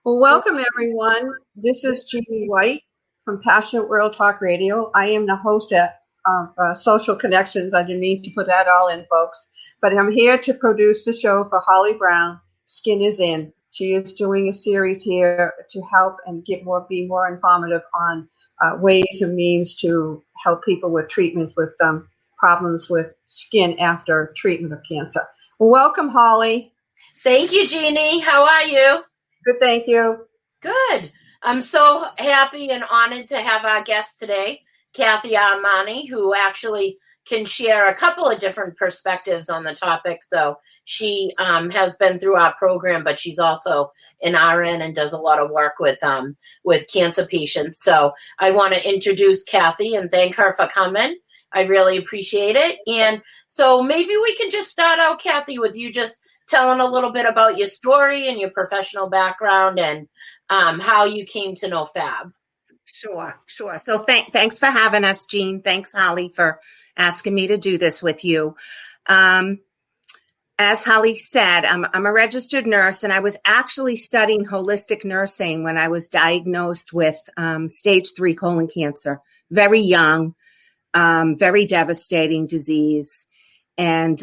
Well, welcome everyone. This is Jeanne White from Passionate World Talk Radio. I am the host of Social Connections. I didn't mean to put that all in, folks, but I'm here to produce the show for Holly Brown. Skin is In. She is doing a series here to help and be more informative on ways and means to help people with treatments with problems with skin after treatment of cancer. Well, welcome, Holly. Thank you, Jeannie. How are you? Good, thank you. Good. I'm so happy and honored to have our guest today, Kathy Armani, who actually can share a couple of different perspectives on the topic. So she has been through our program, but she's also an RN and does a lot of work with cancer patients. So I want to introduce Kathy and thank her for coming. I really appreciate it. And so maybe we can just start out, Kathy, with you just telling a little bit about your story and your professional background and how you came to know FAB. Sure. So thanks for having us, Jeanne. Thanks, Holly, for asking me to do this with you. As Holly said, I'm a registered nurse, and I was actually studying holistic nursing when I was diagnosed with stage 3 colon cancer. Very young, very devastating disease, and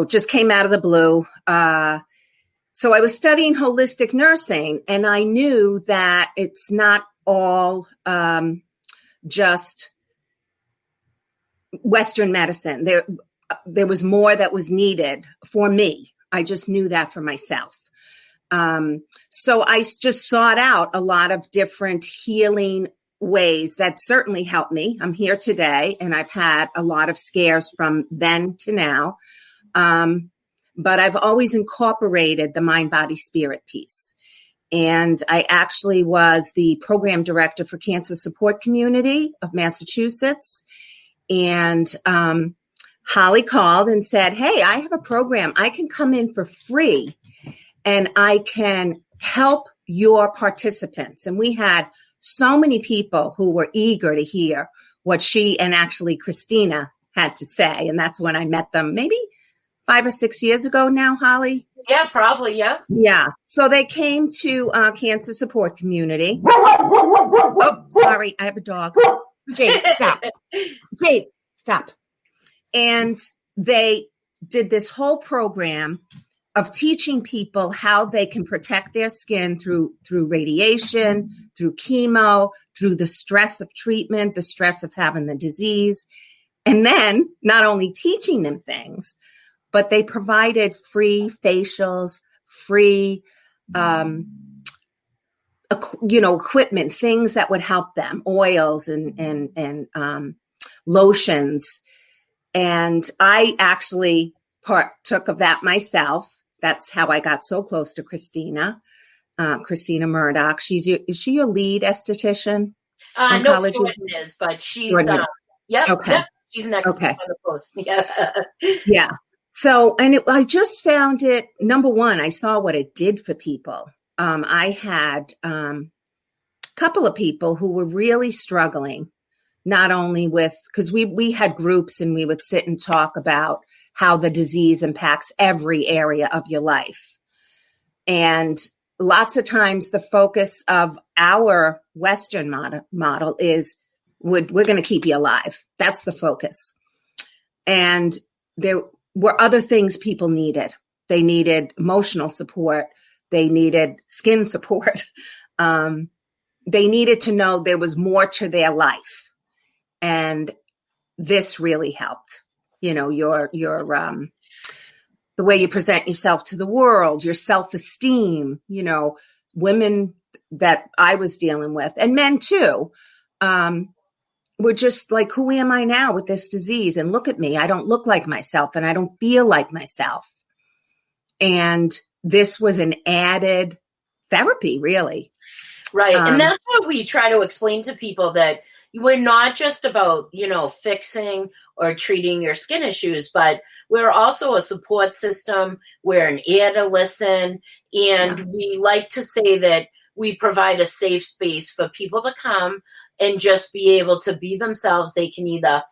just came out of the blue. So I was studying holistic nursing, and I knew that it's not all just Western medicine. There was more that was needed for me. I just knew that for myself. So I just sought out a lot of different healing ways that certainly helped me. I'm here today, and I've had a lot of scares from then to now. But I've always incorporated the mind, body, spirit piece. And I actually was the program director for Cancer Support Community of Massachusetts. And Holly called and said, hey, I have a program. I can come in for free and I can help your participants. And we had so many people who were eager to hear what she and actually Christina had to say. And that's when I met them, maybe 5 or 6 years ago now, Holly? Yeah, probably, yeah. Yeah. So they came to Cancer Support Community. Oh, sorry, I have a dog. Jade, stop. Jade, stop. And they did this whole program of teaching people how they can protect their skin through radiation, through chemo, through the stress of treatment, the stress of having the disease. And then not only teaching them things, but they provided free facials, free, equipment, things that would help them, oils and lotions. And I actually partook of that myself. That's how I got so close to Christina Murdoch. Is she your lead esthetician? No, Jeanne is, but she's, yep, okay. Yep, she's next on the post. Yeah. Yeah. So, I just found it, number one, I saw what it did for people. I had a couple of people who were really struggling, not only with, because we had groups and we would sit and talk about how the disease impacts every area of your life. And lots of times the focus of our Western model is we're going to keep you alive. That's the focus. And there were other things people needed. They needed emotional support. They needed skin support. They needed to know there was more to their life. And this really helped. Your the way you present yourself to the world, your self-esteem, women that I was dealing with, and men too, were just like, who am I now with this disease? And look at me. I don't look like myself and I don't feel like myself. And this was an added therapy, really. Right. And that's what we try to explain to people, that we're not just about, fixing or treating your skin issues, but we're also a support system. We're an ear to listen. And we like to say that we provide a safe space for people to come and just be able to be themselves. They can either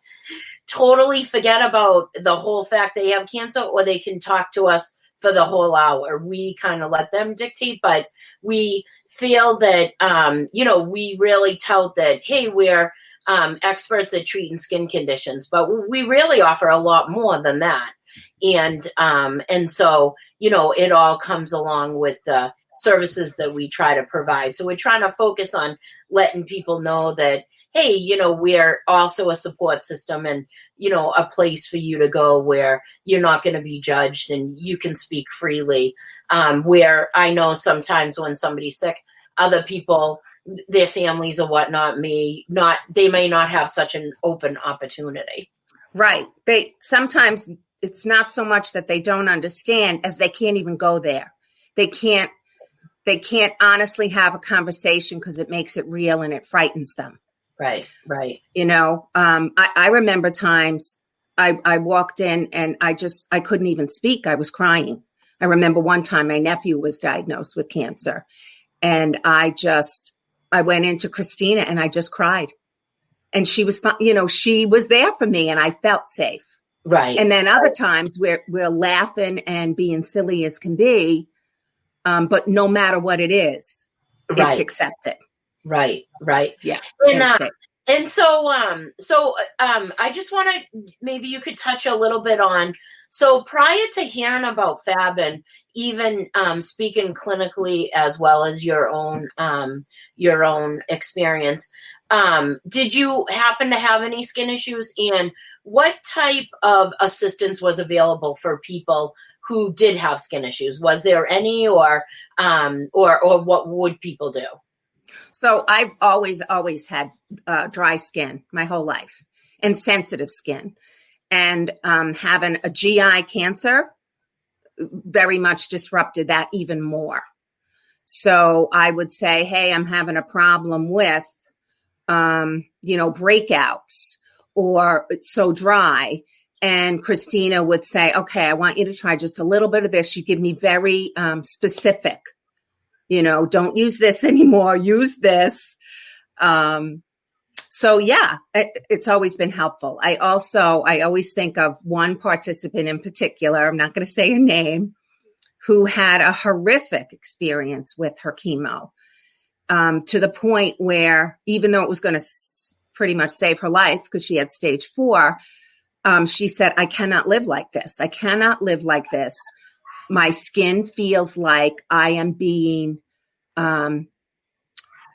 totally forget about the whole fact they have cancer, or they can talk to us for the whole hour. We kind of let them dictate, but we feel that, we really tout that, hey, we're experts at treating skin conditions, but we really offer a lot more than that. And so, it all comes along with the services that we try to provide. So we're trying to focus on letting people know that, hey, we're also a support system and, a place for you to go where you're not going to be judged and you can speak freely. Where I know sometimes when somebody's sick, other people, their families or whatnot, may not have such an open opportunity. Right. Sometimes it's not so much that they don't understand as they can't even go there. They can't honestly have a conversation because it makes it real and it frightens them. Right. I remember times I walked in and I couldn't even speak. I was crying. I remember one time my nephew was diagnosed with cancer and I went into Christina and I just cried and she was, she was there for me and I felt safe. Right. And then other times we're laughing and being silly as can be. But no matter what it is, it's accepted. Right. Yeah. And so I just want to, maybe you could touch a little bit on, so prior to hearing about FAB and even speaking clinically as well as your own experience, did you happen to have any skin issues, and what type of assistance was available for people who did have skin issues? Was there any, or what would people do? So I've always had dry skin my whole life and sensitive skin, and having a GI cancer very much disrupted that even more. So I would say, hey, I'm having a problem with, breakouts, or it's so dry. And Christina would say, okay, I want you to try just a little bit of this. You give me very specific, don't use this anymore, use this. So yeah, it's always been helpful. I always think of one participant in particular, I'm not going to say her name, who had a horrific experience with her chemo, to the point where even though it was going to pretty much save her life because she had stage 4, she said, I cannot live like this. I cannot live like this. My skin feels like I am being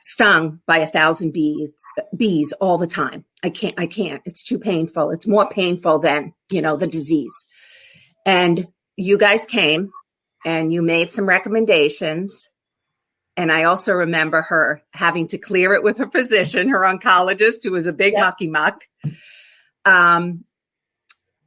stung by 1,000 bees all the time. I can't. It's too painful. It's more painful than, the disease. And you guys came and you made some recommendations. And I also remember her having to clear it with her physician, her oncologist, who was a big mucky muck.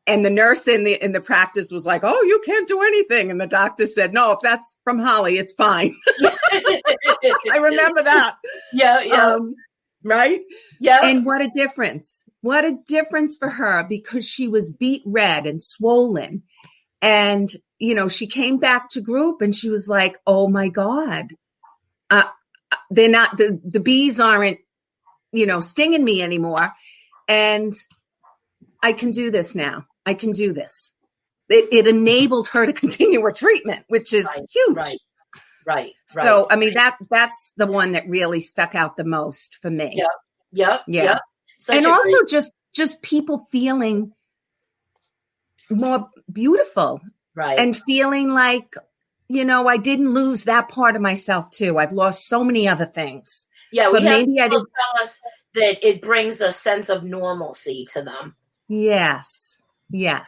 And the nurse in the practice was like, oh, you can't do anything. And the doctor said, no, if that's from Holly, it's fine. I remember that. Yeah. Right? Yeah. And what a difference. What a difference for her, because she was beet red and swollen. And, she came back to group and she was like, oh my God, they're not, the bees aren't, stinging me anymore. And I can do this now. I can do this. It enabled her to continue her treatment, which is huge. Right. So, I mean, that's the one that really stuck out the most for me. Yep. And also just people feeling more beautiful. Right. And feeling like, I didn't lose that part of myself too. I've lost so many other things. Yeah. But maybe I didn't tell us that it brings a sense of normalcy to them. Yes. Yeah.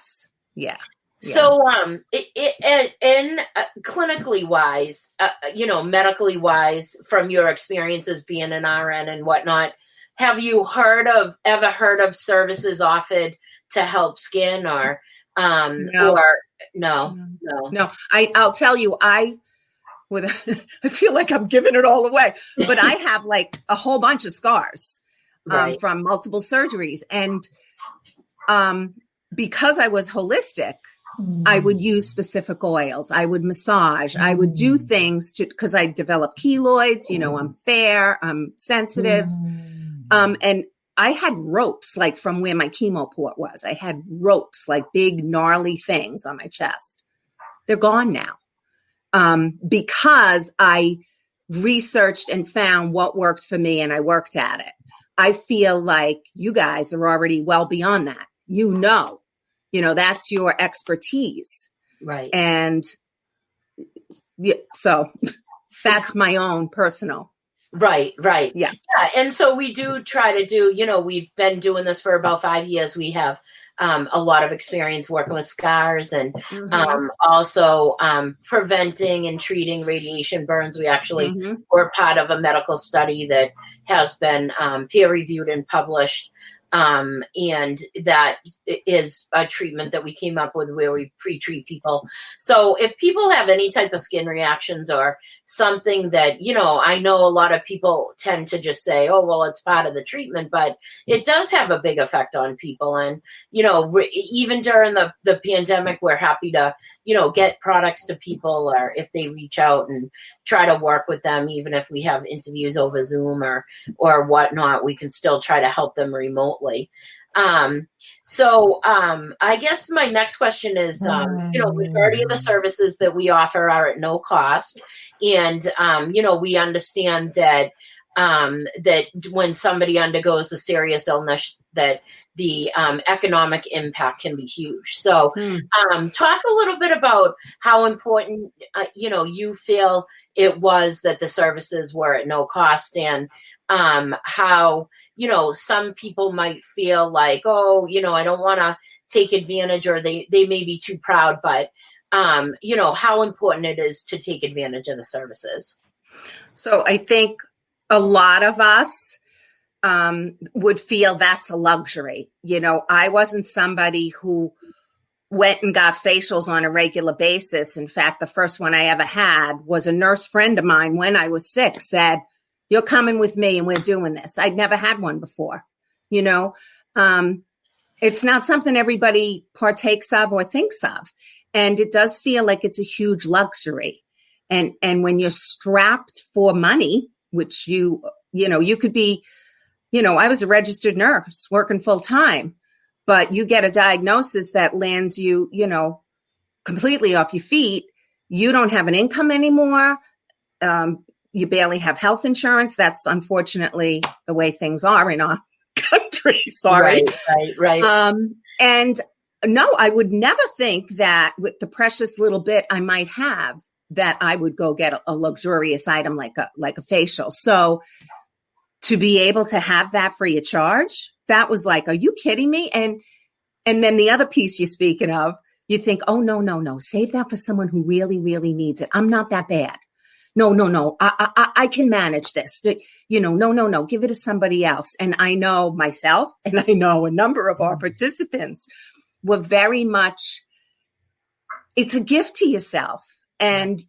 So, clinically wise, medically wise, from your experiences being an RN and whatnot, have you ever heard of services offered to help skin or, No. I'll tell you, I feel like I'm giving it all away, but I have like a whole bunch of scars from multiple surgeries. And because I was holistic, I would use specific oils. I would massage. I would do things because I developed keloids. I'm fair. I'm sensitive. And I had ropes like from where my chemo port was. I had ropes, like big gnarly things on my chest. They're gone now. Because I researched and found what worked for me and I worked at it. I feel like you guys are already well beyond that. That's your expertise. Right. And so that's my own personal. Right. Yeah. And so we do try to do, we've been doing this for about 5 years. We have a lot of experience working with scars and also preventing and treating radiation burns. We actually were part of a medical study that has been peer reviewed and published. And that is a treatment that we came up with where we pre-treat people. So if people have any type of skin reactions or something that, I know a lot of people tend to just say, oh, well, it's part of the treatment, but it does have a big effect on people. And, even during the pandemic, we're happy to, get products to people, or if they reach out and try to work with them, even if we have interviews over Zoom or whatnot, we can still try to help them remotely. So I guess my next question is, majority of the services that we offer are at no cost. And, we understand that when somebody undergoes a serious illness, that the economic impact can be huge. So talk a little bit about how important, you feel it was that the services were at no cost, and how, some people might feel like, oh, I don't want to take advantage, or they may be too proud, but, how important it is to take advantage of the services. So I think a lot of us would feel that's a luxury. I wasn't somebody who went and got facials on a regular basis. In fact, the first one I ever had was a nurse friend of mine when I was sick said, you're coming with me and we're doing this. I'd never had one before. It's not something everybody partakes of or thinks of. And it does feel like it's a huge luxury. And when you're strapped for money, which you could be, I was a registered nurse working full time, but you get a diagnosis that lands you, completely off your feet. You don't have an income anymore. You barely have health insurance. That's unfortunately the way things are in our country. Sorry. Right. And no, I would never think that with the precious little bit I might have, that I would go get a luxurious item like a facial. So to be able to have that free of charge, that was like, are you kidding me? And then the other piece you're speaking of, you think, oh, no, save that for someone who really, really needs it. I'm not that bad. No, I can manage this. No, give it to somebody else. And I know myself, and I know a number of our participants were very much, it's a gift to yourself. And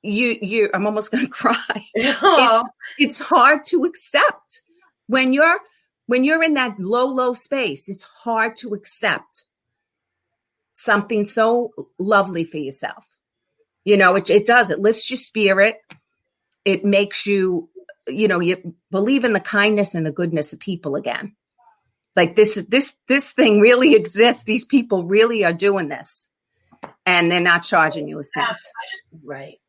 I'm almost going to cry. It's hard to accept when you're in that low space. It's hard to accept something so lovely for yourself. It does. It lifts your spirit. It makes you, you believe in the kindness and the goodness of people again. Like this thing really exists. These people really are doing this. And they're not charging you a cent. Right.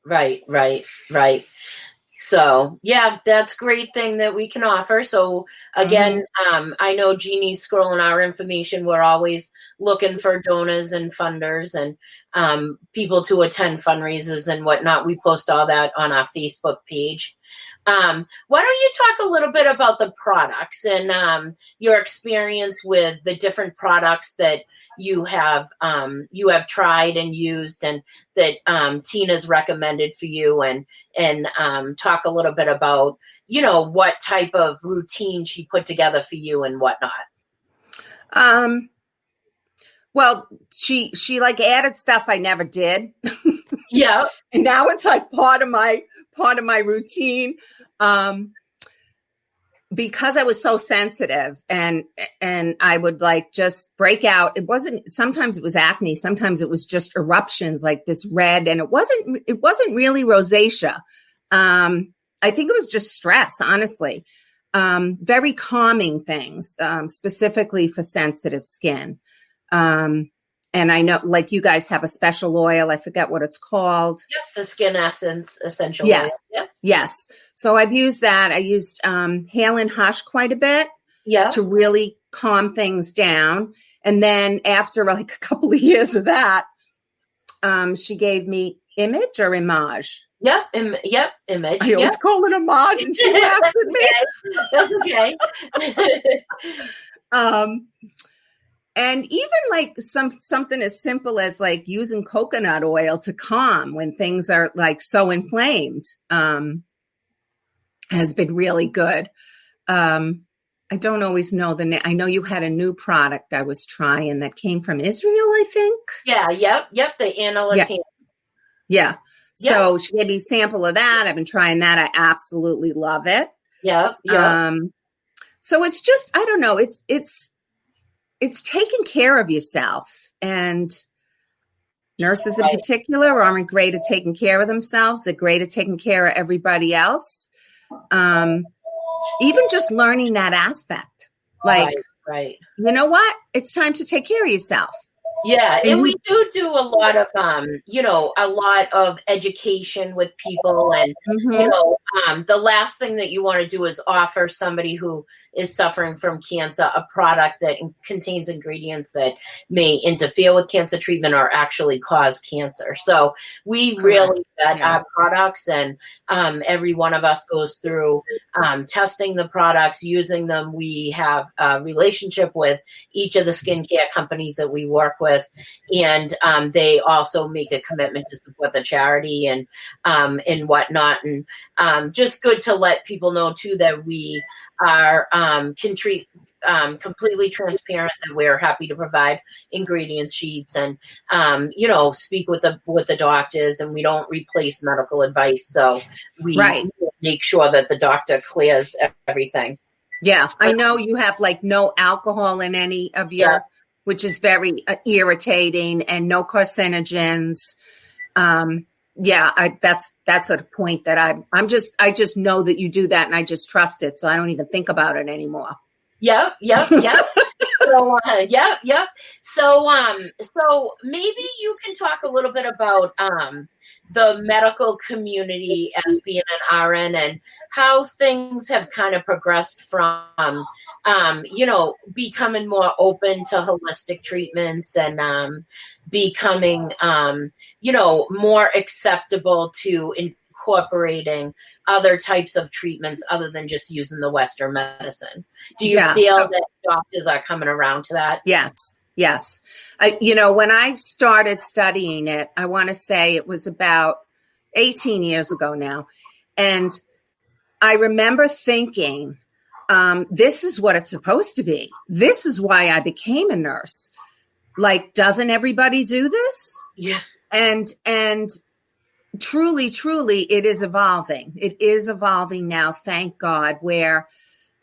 So, yeah, that's a great thing that we can offer. So, again, I know Jeannie's scrolling our information. We're always looking for donors and funders and people to attend fundraisers and whatnot. We post all that on our Facebook page. Why don't you talk a little bit about the products and your experience with the different products that you have tried and used and that Tina's recommended for you, and talk a little bit about, what type of routine she put together for you and whatnot. Well, she like added stuff I never did. Yeah. And now it's like part of my routine. Because I was so sensitive and I would like just break out. Sometimes it was acne. Sometimes it was just eruptions like this red, and it wasn't really rosacea. I think it was just stress, honestly. Very calming things, specifically for sensitive skin. And And I know, like, you guys have a special oil. I forget what it's called. Yep, the Skin Essence Essential Yes. Oil. Yep. Yes. So I've used that. I used Hail and Hush quite a bit to really calm things down. And then after like a couple of years of that, she gave me Image or Image. Yep, Image. I always call it Image, and she laughed at me. That's okay. And even like something as simple as like using coconut oil to calm when things are like so inflamed has been really good. I don't always know the name. I know you had a new product I was trying that came from Israel, I think. Yeah, yep, the Anna. Yeah. So she gave me a sample of that. I've been trying that. I absolutely love it. Yep. So it's just, I don't know, it's taking care of yourself, and nurses in particular aren't great at taking care of themselves. They're great at taking care of everybody else. Even just learning that aspect, like, right. You know what? It's time to take care of yourself. Yeah, and we do a lot of, a lot of education with people, and the last thing that you want to do is offer somebody who is suffering from cancer a product that contains ingredients that may interfere with cancer treatment or actually cause cancer. So we really vet our products, and every one of us goes through testing the products, using them. We have a relationship with each of the skincare companies that we work with. And they also make a commitment to support the charity and whatnot. And just good to let people know, too, that we are completely transparent, that we're happy to provide ingredient sheets and, speak with the doctors, and we don't replace medical advice. So we make sure that the doctor clears everything. Yeah, I know you have like no alcohol in any of your, which is very irritating, and no carcinogens. That's a point that I just know that you do that, and I just trust it. So I don't even think about it anymore. Yep. So, So maybe you can talk a little bit about the medical community as being an RN, and how things have kind of progressed from, becoming more open to holistic treatments, and becoming, more acceptable to incorporating other types of treatments other than just using the Western medicine. Do you feel that doctors are coming around to that? Yes. When I started studying it, I want to say it was about 18 years ago now. And I remember thinking, this is what it's supposed to be. This is why I became a nurse. Like, doesn't everybody do this? Yeah. And truly, it is evolving. It is evolving now, thank God, where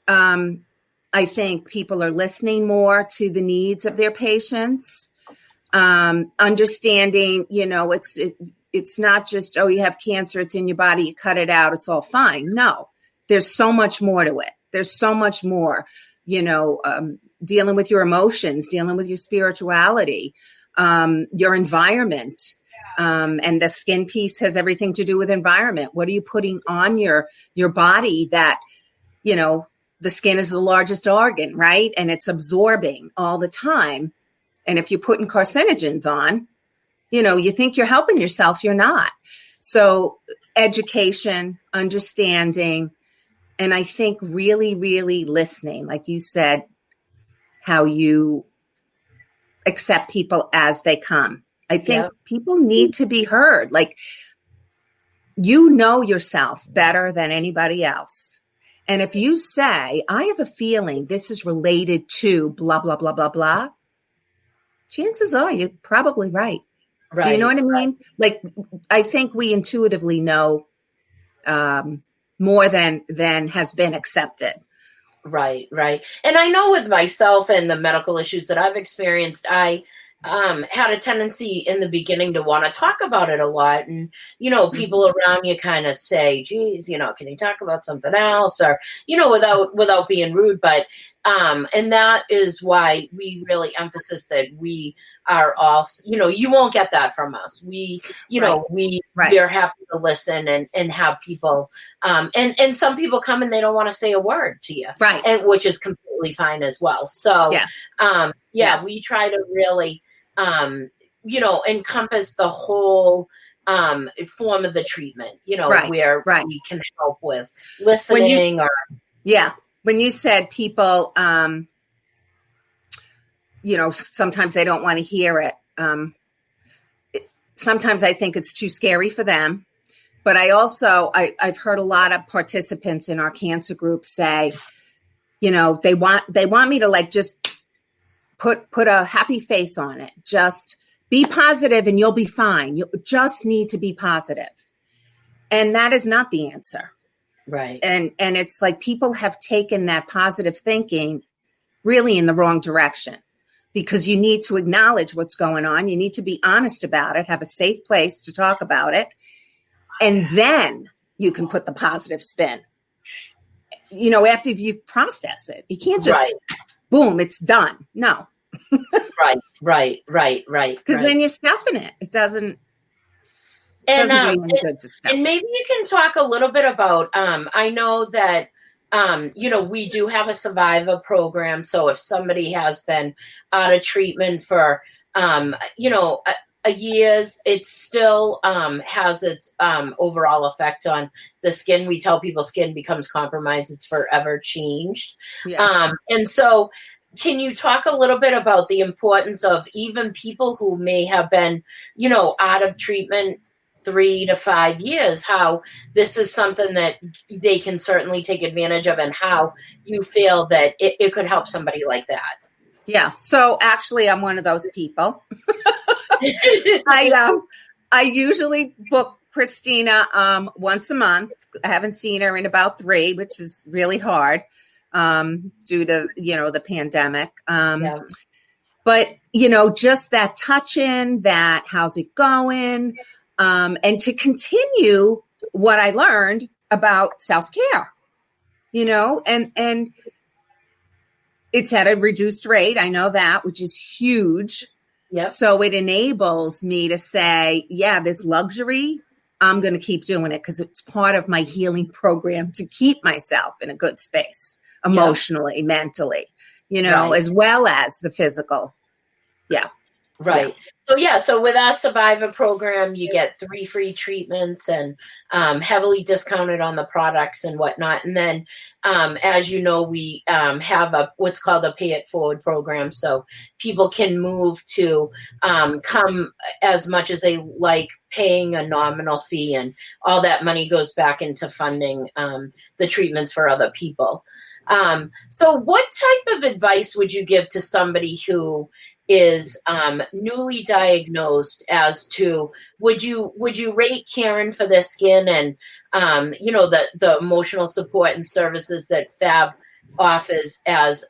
I think people are listening more to the needs of their patients, understanding, it's not just, you have cancer, it's in your body, you cut it out, it's all fine. No, there's so much more to it. There's so much more, dealing with your emotions, dealing with your spirituality, your environment. And the skin piece has everything to do with environment. What are you putting on your body that, the skin is the largest organ, right? And it's absorbing all the time. And if you're putting carcinogens on, you think you're helping yourself, you're not. So education, understanding, and I think really, really listening, like you said, how you accept people as they come. I think people need to be heard. Like, yourself better than anybody else. And if you say, I have a feeling this is related to blah, blah, blah, blah, blah, chances are you're probably right. Do you know what I mean? Like, I think we intuitively know more than has been accepted. Right. And I know with myself and the medical issues that I've experienced, I had a tendency in the beginning to want to talk about it a lot. And, people around you kind of say, geez, can you talk about something else? Or, without being rude. But And that is why we really emphasize that we are all, you won't get that from us. We, we're happy to listen and have people, and some people come and they don't want to say a word to you, right? And which is completely fine as well. So, yes. We try to really, encompass the whole form of the treatment, where we can help with listening when you said people, sometimes they don't want to hear it. Sometimes I think it's too scary for them. But I've heard a lot of participants in our cancer group say, they want me to like just put a happy face on it. Just be positive and you'll be fine. You just need to be positive. And that is not the answer. Right. And it's like people have taken that positive thinking really in the wrong direction, because you need to acknowledge what's going on. You need to be honest about it, have a safe place to talk about it. And then you can put the positive spin, after you've processed it. You can't just, boom, it's done. No. Right. Because then you're stuffing it. It doesn't. And maybe you can talk a little bit about, I know that, we do have a survivor program. So if somebody has been out of treatment for, years, it still has its overall effect on the skin. We tell people skin becomes compromised. It's forever changed. Yeah. And so can you talk a little bit about the importance of even people who may have been, out of treatment 3 to 5 years, how this is something that they can certainly take advantage of, and how you feel that it could help somebody like that? Yeah. So actually, I'm one of those people. I usually book Christina once a month. I haven't seen her in about 3, which is really hard due to, the pandemic. But, just that touch in, that how's it going? And to continue what I learned about self-care, and it's at a reduced rate. I know that, which is huge. Yep. So it enables me to say, this luxury, I'm going to keep doing it because it's part of my healing program to keep myself in a good space, emotionally, mentally, as well as the physical. Yeah. Right. So with our survivor program, you get 3 free treatments and heavily discounted on the products and whatnot. And then, as you know, we have what's called a pay it forward program. So people can move to come as much as they like, paying a nominal fee, and all that money goes back into funding the treatments for other people. So what type of advice would you give to somebody who is newly diagnosed as to would you rate Karen for their skin and the emotional support and services that Fab offers as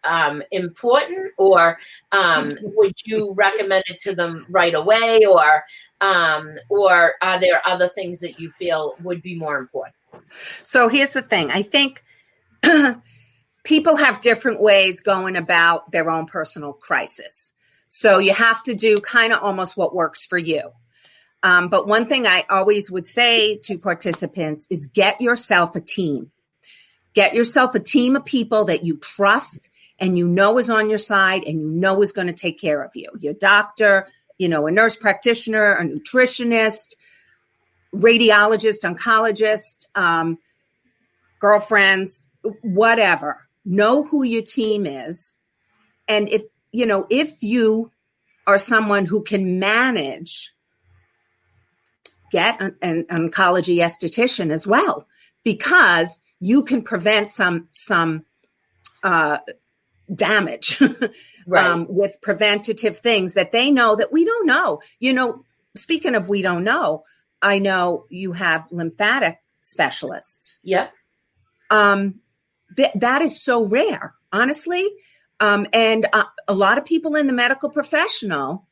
important, or would you recommend it to them right away, or are there other things that you feel would be more important? So here's the thing. I think people have different ways going about their own personal crisis. So you have to do kind of almost what works for you. But one thing I always would say to participants is get yourself a team. Get yourself a team of people that you trust and is on your side and is going to take care of you. Your doctor, a nurse practitioner, a nutritionist, radiologist, oncologist, girlfriends, whatever. Know who your team is. And if you are someone who can manage, get an oncology esthetician as well, because you can prevent some damage with preventative things that they know that we don't know. Speaking of we don't know, I know you have lymphatic specialists. Yeah. That is so rare, honestly. And a lot of people in the medical professional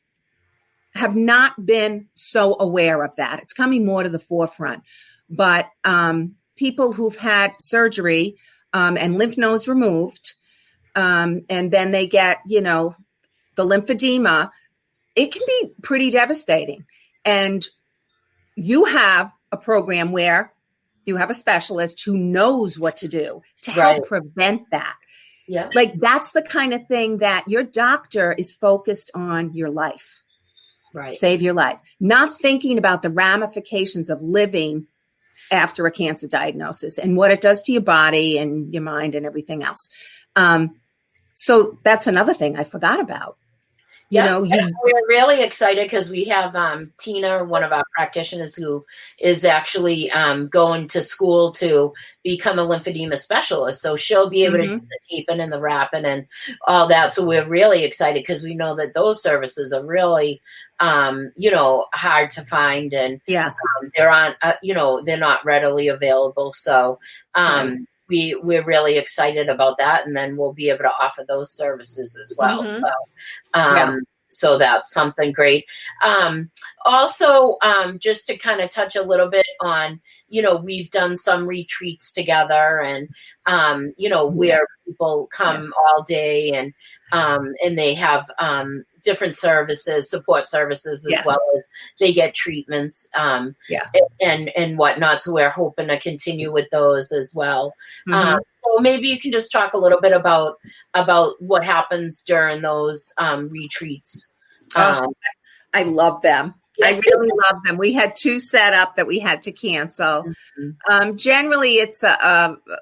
have not been so aware of that. It's coming more to the forefront. But people who've had surgery and lymph nodes removed, and then they get, the lymphedema. It can be pretty devastating. And you have a program where you have a specialist who knows what to do to help prevent that. Yeah. Like that's the kind of thing that your doctor is focused on your life. Right. Save your life. Not thinking about the ramifications of living after a cancer diagnosis and what it does to your body and your mind and everything else. So that's another thing I forgot about. We're really excited because we have Tina, one of our practitioners, who is actually going to school to become a lymphedema specialist. So she'll be able to do the taping and the wrapping and all that. So we're really excited because we know that those services are really, hard to find, and they're on, they're not readily available. So we're really excited about that, and then we'll be able to offer those services as well. So that's something great. Also, just to kind of touch a little bit on, we've done some retreats together, and where people come all day, and they have different services, support services, as well as they get treatments and whatnot. So we're hoping to continue with those as well. So maybe you can just talk a little bit about what happens during those retreats. I love them. I really love them. We had 2 set up that we had to cancel. Generally, it's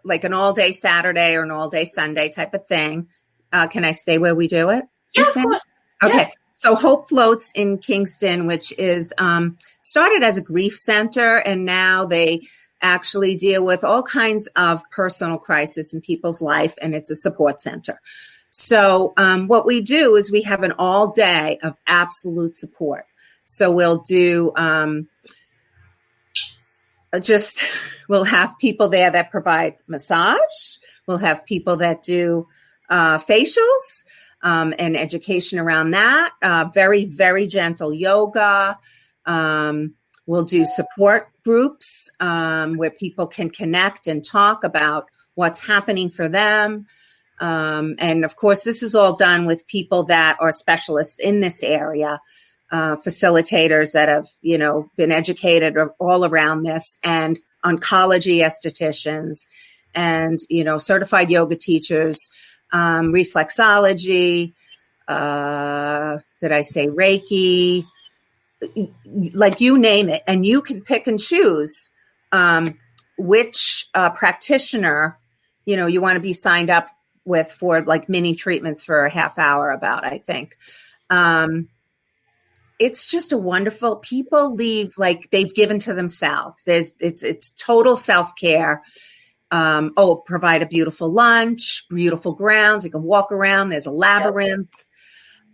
like an all-day Saturday or an all-day Sunday type of thing. Can I stay where we do it? Yeah, of course. Okay. Yeah. So Hope Floats in Kingston, which is started as a grief center, and now they actually deal with all kinds of personal crisis in people's life, and it's a support center. So what we do is we have an all day of absolute support. So we'll do we'll have people there that provide massage. We'll have people that do facials and education around that. Very, very gentle yoga. We'll do support groups where people can connect and talk about what's happening for them. And of course, this is all done with people that are specialists in this area, facilitators that have, been educated all around this, and oncology estheticians and, certified yoga teachers, reflexology, did I say Reiki? Like you name it. And you can pick and choose which practitioner, you want to be signed up with for like mini treatments for a half hour about, I think. It's just a wonderful, people leave like they've given to themselves. It's total self-care. Provide a beautiful lunch, beautiful grounds. You can walk around. There's a labyrinth.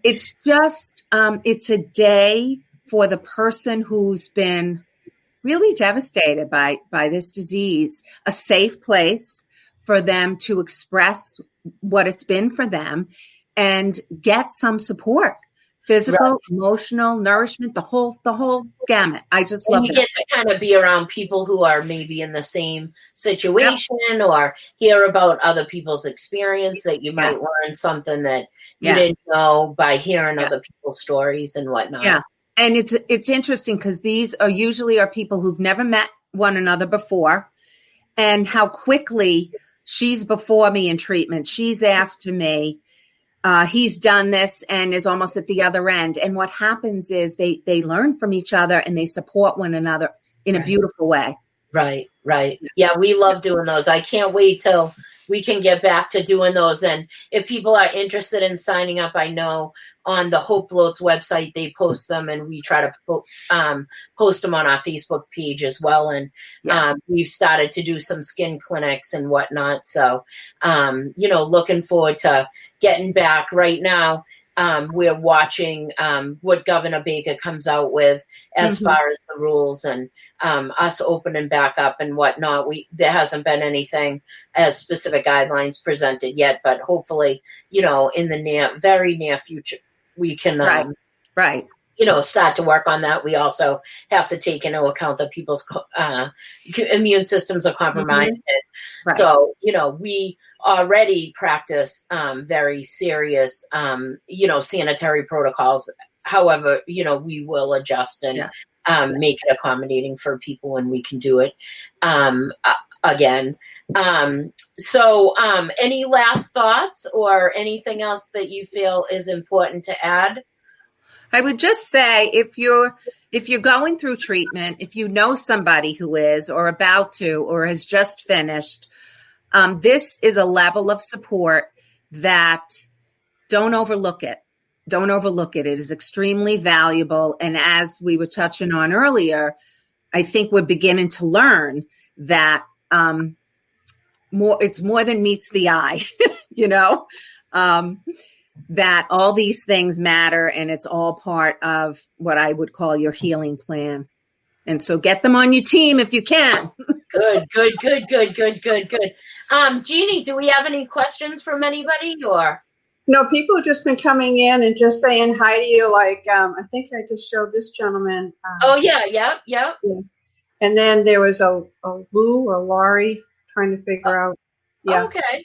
It's just, it's a day for the person who's been really devastated by this disease, a safe place for them to express what it's been for them and get some support, physical, emotional, nourishment, the whole gamut. I just love it. You get to kind of be around people who are maybe in the same situation or hear about other people's experience, that you might learn something that you didn't know by hearing other people's stories and whatnot. Yeah. And it's interesting because these are usually people who've never met one another before, and how quickly she's before me in treatment. She's after me. He's done this and is almost at the other end. And what happens is they learn from each other and they support one another in a beautiful way. Right. Yeah, we love doing those. I can't wait till we can get back to doing those. And if people are interested in signing up, I know on the Hope Floats website, they post them, and we try to post them on our Facebook page as well. And we've started to do some skin clinics and whatnot. So, looking forward to getting back. Right now, we're watching what Governor Baker comes out with as far as the rules and us opening back up and whatnot. There hasn't been anything as specific guidelines presented yet, but hopefully, in the very near future, we can start to work on that. We also have to take into account that people's immune systems are compromised. Right. So, we already practice very serious, sanitary protocols. However, we will adjust and make it accommodating for people when we can do it again. So any last thoughts or anything else that you feel is important to add? I would just say if you're going through treatment, if you know somebody who is or about to or has just finished, this is a level of support that don't overlook it. Don't overlook it. It is extremely valuable. And as we were touching on earlier, I think we're beginning to learn that it's more than meets the eye, that all these things matter and it's all part of what I would call your healing plan. And so get them on your team if you can. Good. Jeannie, do we have any questions from anybody or? No, people have just been coming in and just saying hi to you. Like, I think I just showed this gentleman. Yeah. And then there was a Lou or Laurie trying to figure out. Yeah. Okay.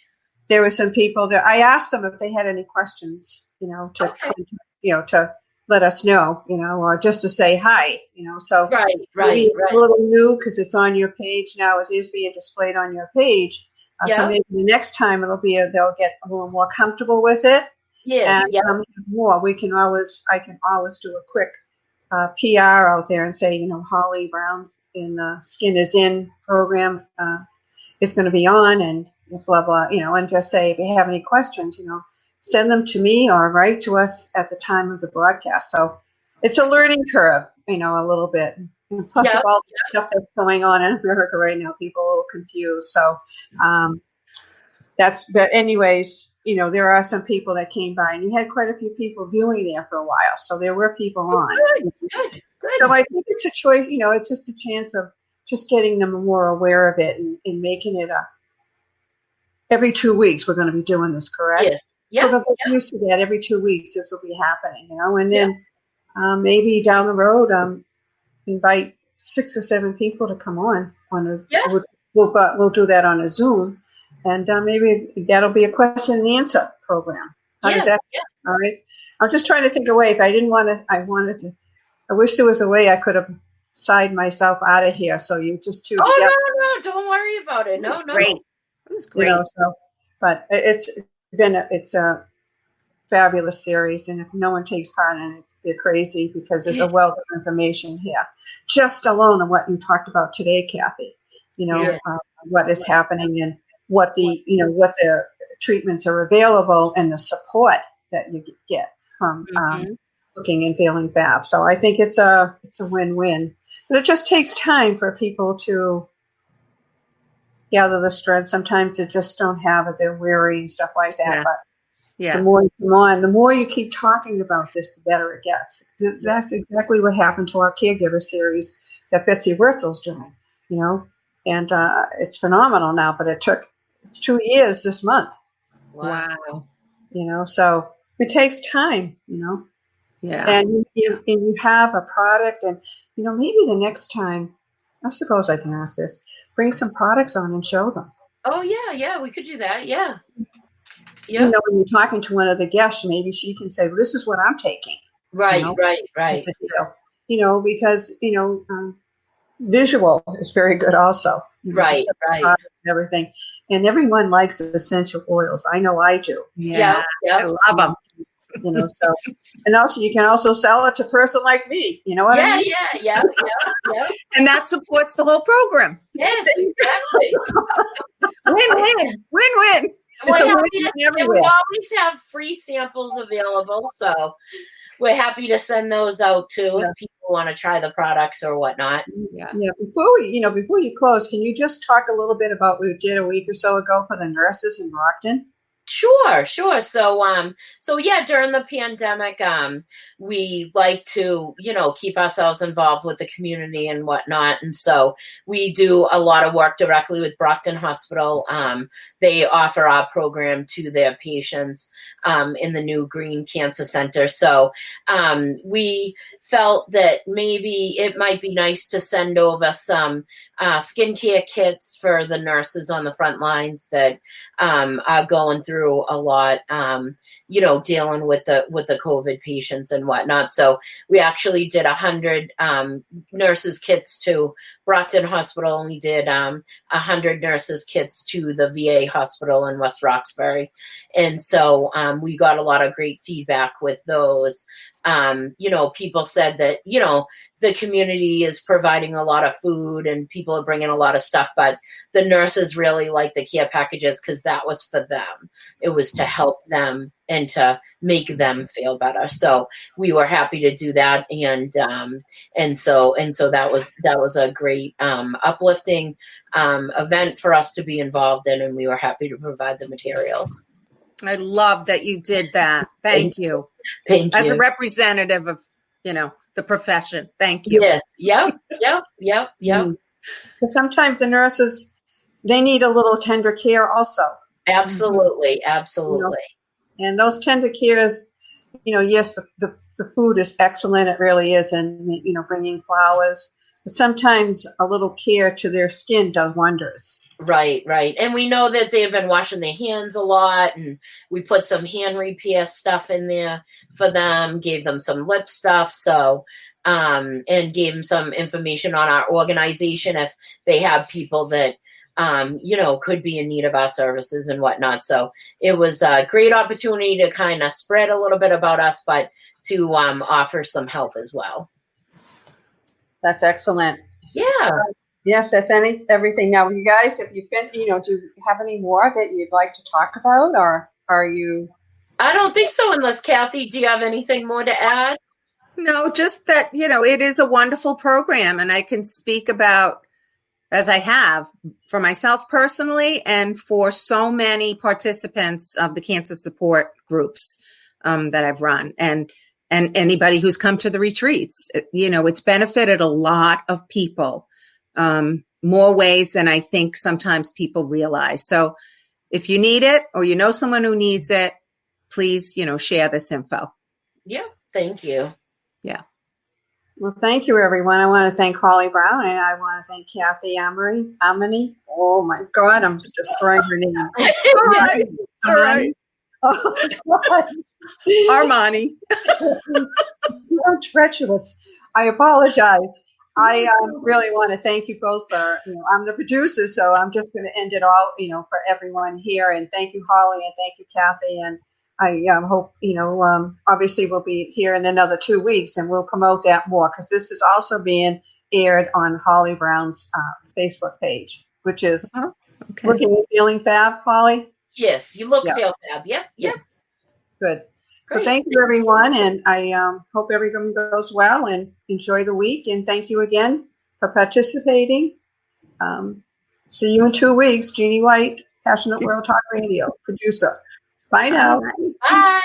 There were some people there. I asked them if they had any questions, to let us know, or just to say hi, so right. It's a little new because it's on your page now. It is being displayed on your page. So maybe the next time they'll get a little more comfortable with it. Yes. And more. I can always do a quick PR out there and say, Holly Brown in the Skin is In program is going to be on and blah, blah, and just say if you have any questions, send them to me or write to us at the time of the broadcast. So it's a learning curve, a little bit. And plus of all the stuff that's going on in America right now, people are a little confused. So but anyways, there are some people that came by and you had quite a few people viewing there for a while. So there were people on. Good. So I think it's a choice, it's just a chance of just getting them more aware of it and making it every 2 weeks we're going to be doing this, correct? Yes. Yeah. So they'll get used to that. Every 2 weeks this will be happening, and then maybe down the road invite 6 or 7 people to come on we'll do that on a Zoom, and maybe that'll be a question and answer program. How does that? Yeah. All right. I'm just trying to think of ways. I wish there was a way I could have sighed myself out of here. So you just two. No, don't worry about it. No. Great. It was great. But it's a fabulous series, and if no one takes part in it, they're crazy because there's a wealth of information here. Just alone on what you talked about today, Kathy. What is happening and what the treatments are available and the support that you get from looking and feeling BAP. So I think it's a win-win, but it just takes time for people to gather the strength. Sometimes they just don't have it. They're weary and stuff like that. But the more you come on, the more you keep talking about this, the better it gets. That's exactly what happened to our caregiver series that Betsy Wurzel's doing, and it's phenomenal now, but it's 2 years this month. Wow. So it takes time, Yeah. And you have a product, and maybe the next time, I suppose I can ask this: bring some products on and show them. Oh yeah, we could do that. Yeah. When you're talking to one of the guests, maybe she can say, well, "This is what I'm taking." Right. Because visual is very good also. Right. And everything, and everyone likes essential oils. I know I do. Yeah. I love them. So, and also you can also sell it to a person like me. You know what I mean? Yeah. And that supports the whole program. Yes, exactly. Win-win. We always have free samples available, so we're happy to send those out too if people want to try the products or whatnot. Yeah. Before you close, can you just talk a little bit about what we did a week or so ago for the nurses in Brockton? Sure. So during the pandemic, we like to, keep ourselves involved with the community and whatnot. And so we do a lot of work directly with Brockton Hospital. They offer our program to their patients in the new Green Cancer Center. So we felt that maybe it might be nice to send over some skincare kits for the nurses on the front lines that are going through a lot, dealing with the COVID patients and whatnot. So we actually did 100 nurses kits to Brockton Hospital, and we did 100 nurses kits to the VA hospital in West Roxbury. And so we got a lot of great feedback with those. People said that, the community is providing a lot of food and people are bringing a lot of stuff, but the nurses really like the care packages because that was for them. It was to help them and to make them feel better. So we were happy to do that. And so that was a great uplifting event for us to be involved in, and we were happy to provide the materials. I love that you did that. Thank you. Thank you. As a representative of, the profession. Thank you. Yes. Yep. Because sometimes the nurses, they need a little tender care also. Absolutely. And those tender cares, yes, the food is excellent. It really is. And, bringing flowers. But sometimes a little care to their skin does wonders. Right. And we know that they've been washing their hands a lot, and we put some hand repair stuff in there for them, gave them some lip stuff. So, and gave them some information on our organization if they have people that, could be in need of our services and whatnot. So it was a great opportunity to kind of spread a little bit about us, but to offer some help as well. That's excellent. Yeah. Yes, that's everything. Now, you guys, if you've been, do you have any more that you'd like to talk about, or are you? I don't think so, unless Kathy, do you have anything more to add? No, just that, it is a wonderful program, and I can speak about, as I have for myself personally and for so many participants of the cancer support groups that I've run, and anybody who's come to the retreats. It's benefited a lot of people. More ways than I think sometimes people realize. So if you need it or someone who needs it, please, share this info. Yeah. Thank you. Yeah. Well, thank you, everyone. I want to thank Holly Brown, and I want to thank Kathy Amany. Oh my God, I'm destroying her name. All right. Oh, God. Armani. You're treacherous. I apologize. I really want to thank you both for, I'm the producer, so I'm just going to end it all, for everyone here. And thank you, Holly, and thank you, Kathy. And I hope, obviously we'll be here in another 2 weeks, and we'll promote that more, because this is also being aired on Holly Brown's Facebook page, which is Looking and Feeling Fab, Holly? Yes, you look feel fab. Yep. Good. So Great. thank you, everyone, and I hope everyone goes well and enjoy the week. And thank you again for participating. See you in 2 weeks. Jeanne White, Passionate World Talk Radio, producer. Bye now. Bye.